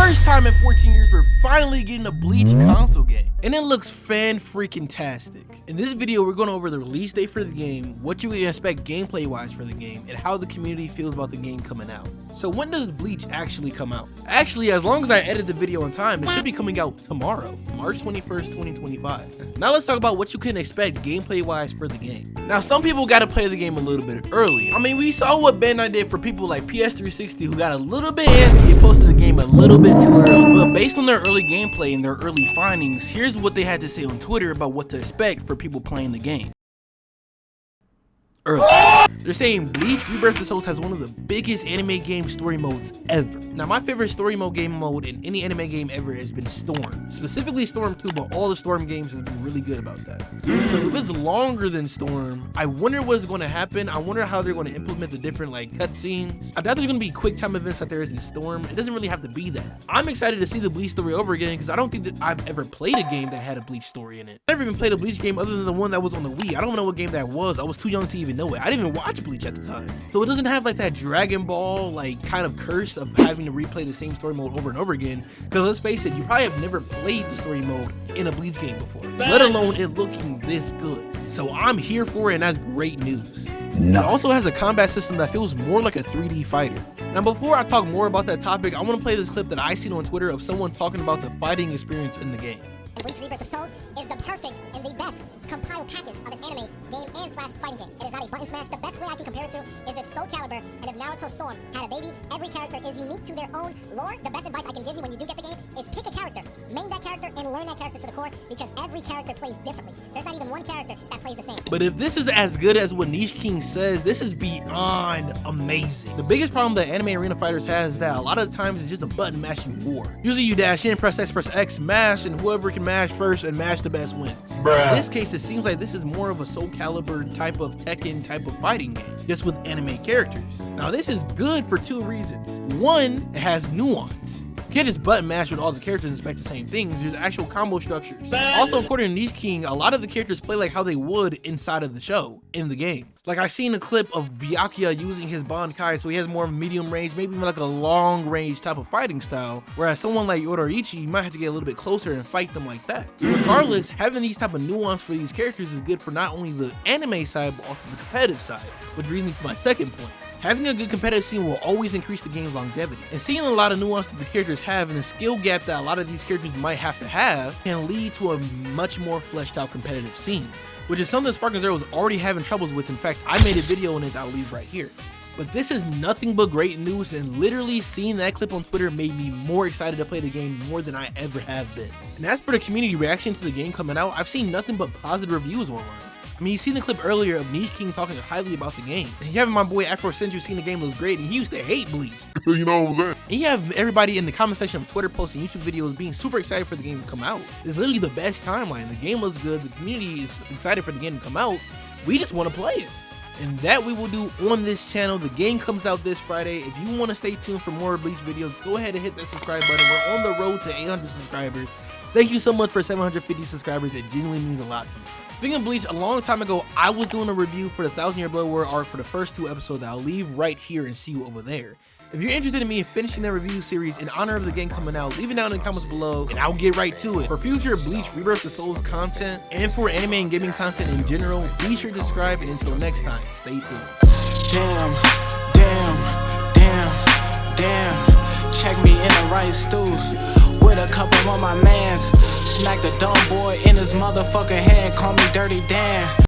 first time in 14 years, we're finally getting a Bleach console game. And it looks fan-freaking-tastic. In this video, we're going over the release date for the game, what you can expect gameplay-wise for the game, and how the community feels about the game coming out. So when does Bleach actually come out? Actually, as long as I edit the video on time, it should be coming out tomorrow, March 21st, 2025. Now let's talk about what you can expect gameplay-wise for the game. Now, some people gotta play the game a little bit early. I mean, we saw what Bandai did for people like PS360 who got a little bit antsy and posted the game a little bit too early. But based on their early gameplay and their early findings, here's what they had to say on Twitter about what to expect for people playing the game. Early. They're saying Bleach Rebirth of Souls has one of the biggest anime game story modes ever. Now, my favorite story mode game mode in any anime game ever has been Storm. Specifically Storm 2, but all the Storm games has been really good about that. So if it's longer than Storm, I wonder what's going to happen. I wonder how they're going to implement the different like cutscenes. I doubt there's going to be quick time events like there is in Storm. It doesn't really have to be that. I'm excited to see the Bleach story over again because I don't think that I've ever played a game that had a Bleach story in it. I never even played a Bleach game other than the one that was on the Wii. I don't know what game that was. I was too young to even know it. I didn't even watch Bleach at the time. So it doesn't have like that Dragon Ball like kind of curse of having to replay the same story mode over and over again, because let's face it, you probably have never played the story mode in a Bleach game before, let alone it looking this good. So I'm here for it, and that's great news. It also has a combat system that feels more like a 3D fighter. Now before I talk more about that topic, I want to play this clip that I seen on Twitter of someone talking about the fighting experience in the game. Bleach Rebirth of Souls is the perfect and the best compiled package of an anime game and slash fighting game. It is not a button smash. The best way I can compare it to is if Soul Calibur and if Naruto Storm had a baby. Every character is unique to their own lore. The best advice I can give you when you do get the game is pick a character, main that character, and learn that character to the core, because every character plays differently. There's not even one character that plays the same. But if this is as good as what Niche King says, this is beyond amazing. The biggest problem that Anime Arena Fighters has is that a lot of the times it's just a button mashing war. Usually you dash in, press X, mash, and whoever can mash first and mash the best wins. In this case, it seems like this is more of a Soul Calibur type of Tekken type of fighting game, just with anime characters. Now this is good for two reasons. One, it has nuance. You can't just button mash with all the characters and expect the same things. There's actual combo structures. Also, according to Niche King, a lot of the characters play like how they would inside of the show, in the game. Like I seen a clip of Byakuya using his Bankai, so he has more of a medium range, maybe even like a long range type of fighting style, whereas someone like Yoruichi, you might have to get a little bit closer and fight them like that. Regardless, having these type of nuance for these characters is good for not only the anime side, but also the competitive side, which brings me to my second point. Having a good competitive scene will always increase the game's longevity, and seeing a lot of nuance that the characters have and the skill gap that a lot of these characters might have to have can lead to a much more fleshed out competitive scene, which is something Sparking Zero was already having troubles with. In fact, I made a video on it that I'll leave right here. But this is nothing but great news, and literally seeing that clip on Twitter made me more excited to play the game more than I ever have been. And as for the community reaction to the game coming out, I've seen nothing but positive reviews online. I mean, you seen the clip earlier of Niche King talking highly about the game. And you have my boy Afro Senju seeing the game looks great, and he used to hate Bleach. You know what I'm saying? And you have everybody in the comment section of Twitter posting YouTube videos being super excited for the game to come out. It's literally the best timeline. The game looks good. The community is excited for the game to come out. We just want to play it. And that we will do on this channel. The game comes out this Friday. If you want to stay tuned for more Bleach videos, go ahead and hit that subscribe button. We're on the road to 800 subscribers. Thank you so much for 750 subscribers. It genuinely means a lot to me. Speaking of Bleach, a long time ago, I was doing a review for the 1000 Year Blood War art for the first 2 episodes that I'll leave right here and see you over there. If you're interested in me finishing the review series in honor of the game coming out, leave it down in the comments below and I'll get right to it. For future Bleach Rebirth of Souls content and for anime and gaming content in general, be sure to subscribe, and until next time, stay tuned. Damn, check me in the right stew with a couple of my mans. Smack the dumb boy in his motherfucking hand, call me Dirty Dan.